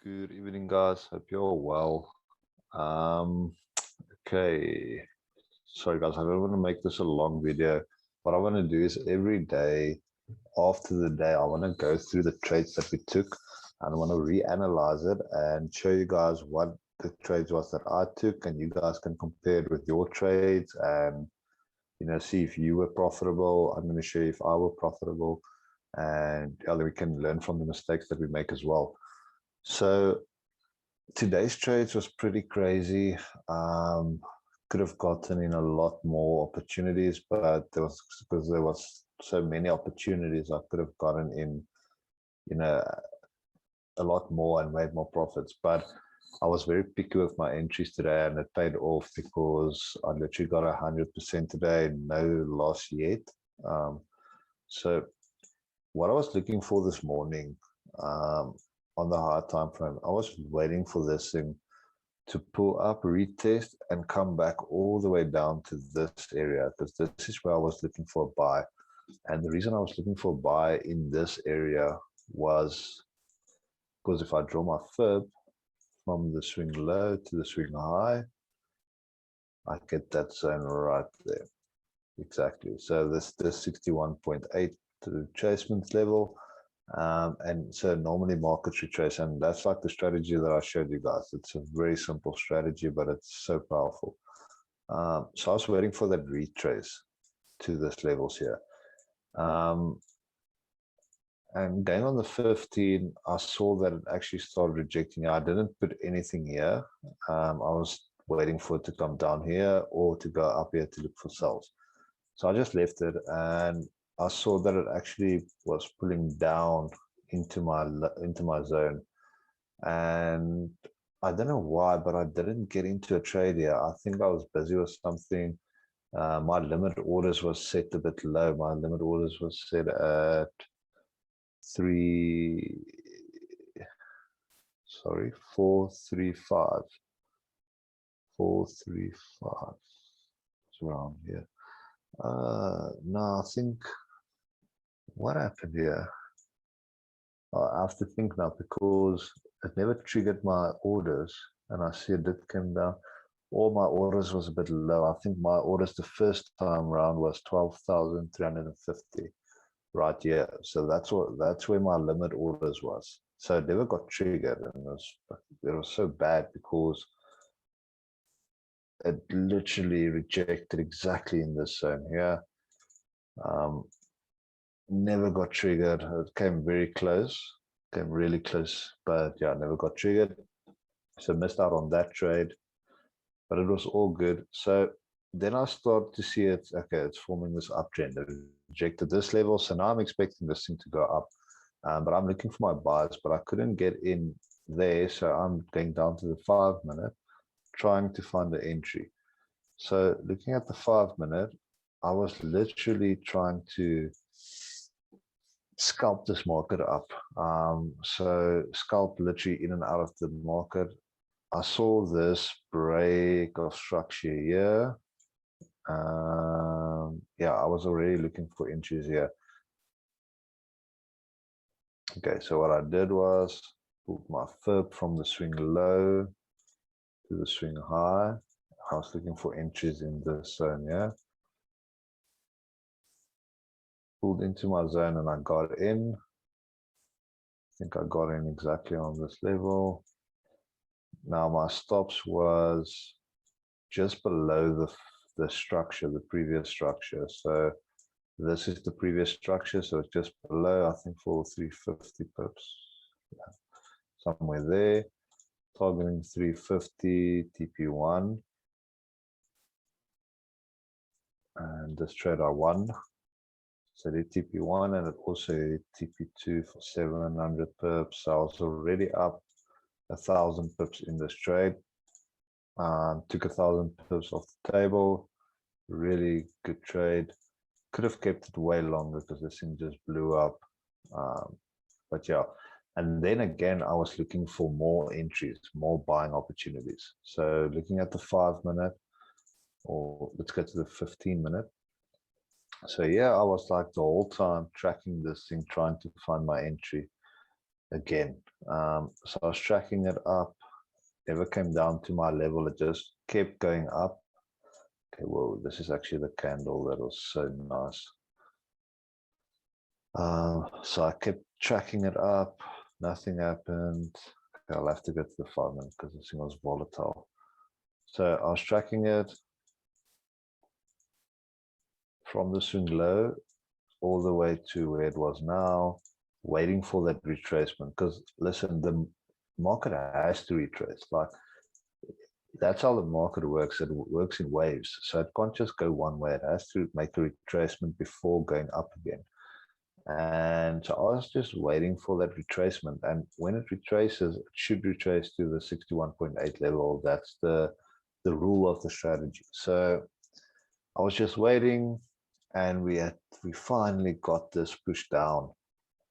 Good evening, guys. Hope you're all well. Um, okay. Sorry, guys. I don't want to make this a long video. What I want to do is every day after the day, I want to go through the trades that we took and I want to reanalyze it and show you guys what the trades was that I took, and you guys can compare it with your trades and see if you were profitable. I'm going to show you if I were profitable, and we can learn from the mistakes that we make as well. So today's trades was pretty crazy. Could have gotten in a lot more opportunities, but because there was so many opportunities, I could have gotten in, you know, a lot more and made more profits. But I was very picky with my entries today, and it paid off because I literally got 100% today, no loss yet. So what I was looking for this morning, on the high time frame, I was waiting for this thing to pull up, retest, and come back all the way down to this area, because this is where I was looking for a buy. And the reason I was looking for a buy in this area was because if I draw my fib from the swing low to the swing high, I get that zone right there. Exactly. So this 61.8 to the retracement level. And so normally markets retrace, and that's like the strategy that I showed you guys. It's a very simple strategy, but it's so powerful. So I was waiting for that retrace to this levels here. And going on the 15, I saw that it actually started rejecting. I didn't put anything here. I was waiting for it to come down here or to go up here to look for sells. So I just left it, and I saw that it actually was pulling down into my zone, and I don't know why, but I didn't get into a trade here. I think I was busy with something. My limit orders was set a bit low. My limit orders was set at 435. 435. It's around here. No, I think what happened here? I have to think now because it never triggered my orders, and I see it did come down. All my orders was a bit low. I think my orders the first time round was 12,350 right here. So that's where my limit orders was. So it never got triggered, and it was so bad because it literally rejected exactly in this zone here. Never got triggered. It came very close, came really close, but yeah, never got triggered. So missed out on that trade, but it was all good. So then I started to see it. Okay, it's forming this uptrend. It rejected this level, so now I'm expecting this thing to go up. But I'm looking for my buys, but I couldn't get in there, so I'm going down to the 5-minute, trying to find the entry. So looking at the 5-minute, I was literally trying to scalp this market up. So scalp literally in and out of the market. I saw this break of structure here. Yeah, I was already looking for entries here. Okay, so what I did was put my fib from the swing low to the swing high. I was looking for entries in this zone, yeah. Pulled into my zone and I got in. I think I got in exactly on this level. Now my stops was just below the structure, the previous structure. So this is the previous structure, so it's just below, I think, for 350 pips. Yeah, somewhere there. Targeting 350 TP1. And this trade I won. So the TP1 and it also TP2 for 700 pips. So I was already up 1,000 pips in this trade. Took 1,000 pips off the table. Really good trade. Could have kept it way longer because this thing just blew up. But yeah, and then again, I was looking for more entries, more buying opportunities. So looking at the 5-minute, or let's go to the 15-minute. So yeah, I was like the whole time tracking this thing, trying to find my entry. again. So I was tracking it up, never came down to my level. It just kept going up. Okay, well, this is actually the candle that was so nice. So I kept tracking it up. Nothing happened. Okay, I'll have to go to the 5 minute because this thing was volatile. So I was tracking it from the swing low all the way to where it was now, waiting for that retracement. Because listen, the market has to retrace. Like, that's how the market works. It works in waves. So it can't just go one way. It has to make a retracement before going up again. And so I was just waiting for that retracement. And when it retraces, it should retrace to the 61.8 level. That's the rule of the strategy. So I was just waiting, and we finally got this pushed down.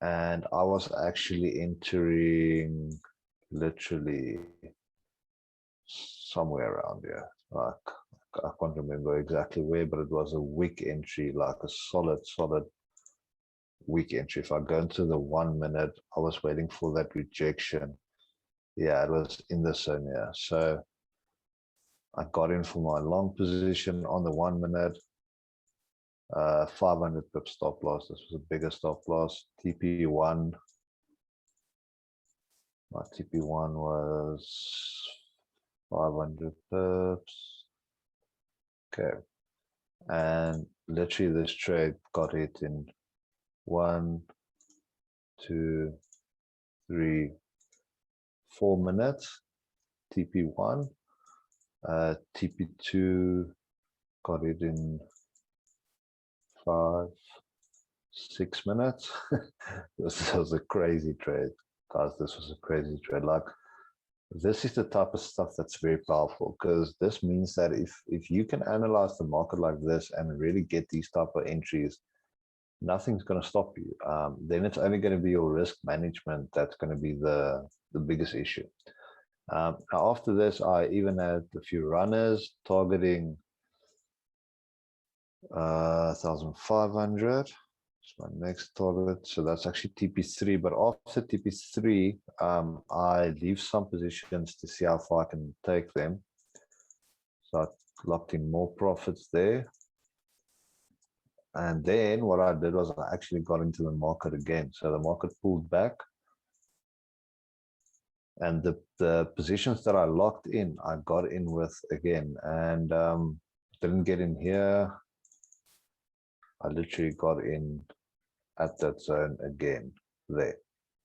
And I was actually entering literally somewhere around here. Like, I can't remember exactly where, but it was a weak entry, like a solid weak entry. If I go into the 1 minute, I was waiting for that rejection. Yeah, it was in the zone here. So I got in for my long position on the 1 minute. 500 pip stop loss. This was a bigger stop loss. TP1. My TP1 was 500 pips. Okay. And literally this trade got hit in 1, 2, 3, 4 minutes. TP1. TP2 got it in 5, 6 minutes. This was a crazy trade, guys. This was a crazy trade. Like, this is the type of stuff that's very powerful, because this means that if you can analyze the market like this and really get these type of entries, nothing's going to stop you. Then it's only going to be your risk management that's going to be the biggest issue. After this, I even had a few runners targeting 1,500. It's my next target. So that's actually TP3. But after TP3, I leave some positions to see how far I can take them. So I locked in more profits there. And then what I did was I actually got into the market again. So the market pulled back. And the positions that I locked in, I got in with again. And didn't get in here. I literally got in at that zone again, there,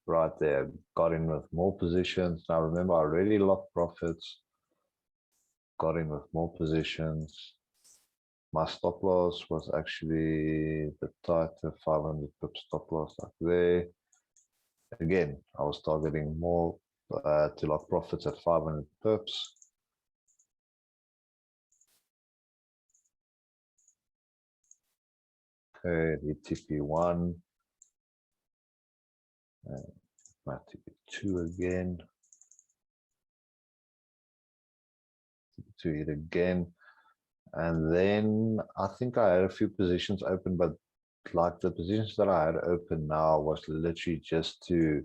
right there. Got in with more positions. Now remember, I already locked profits. Got in with more positions. My stop loss was actually the tighter 500 pip stop loss, like there. Again, I was targeting more to lock profits at 500 pips. Okay, the TP1. And my TP2 again. TP2 hit again. And then I think I had a few positions open, but like the positions that I had open now was literally just to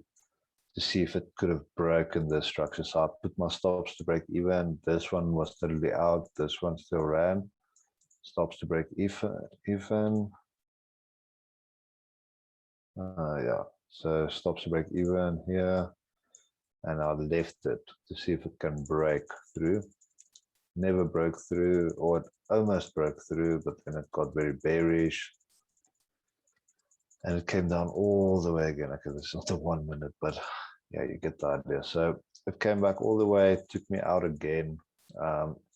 see if it could have broken the structure. So I put my stops to break even. This one was totally out. This one still ran. Stops to break even. Yeah. So stops to break even here. And I left it to see if it can break through. Never broke through, or it almost broke through, but then it got very bearish. And it came down all the way again. Okay, this is not a 1 minute, but yeah, you get the idea. So it came back all the way, took me out again.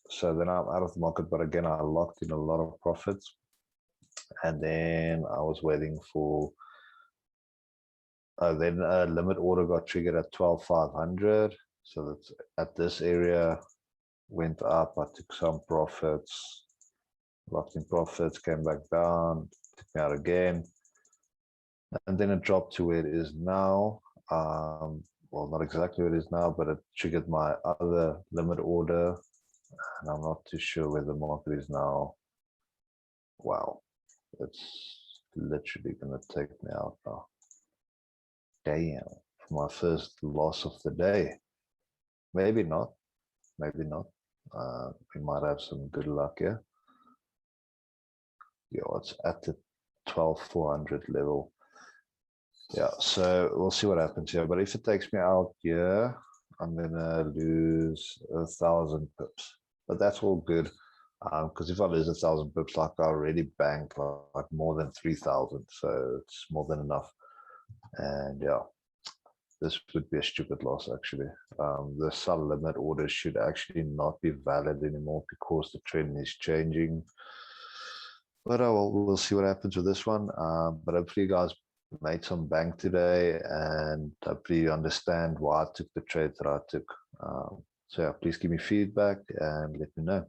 So then I'm out of the market, but again, I locked in a lot of profits. And then I was waiting for, then a limit order got triggered at 12,500. So that's at this area, went up. I took some profits, locked in profits, came back down, took me out again. And then it dropped to where it is now. Well, not exactly where it is now, but it triggered my other limit order. And I'm not too sure where the market is now. Wow, it's literally going to take me out now. Damn, my first loss of the day. Maybe not. Maybe not. We might have some good luck here. Yeah, it's at the 12,400 level. Yeah, so we'll see what happens here. But if it takes me out here, I'm gonna lose 1,000 pips. But that's all good. Because if I lose 1,000 pips, like I already banked like more than 3,000, so it's more than enough. And yeah, this would be a stupid loss actually. The sell limit orders should actually not be valid anymore because the trend is changing. But we'll see what happens with this one. But hopefully you guys made some bank today, and hopefully you understand why I took the trade that I took. So yeah, please give me feedback and let me know.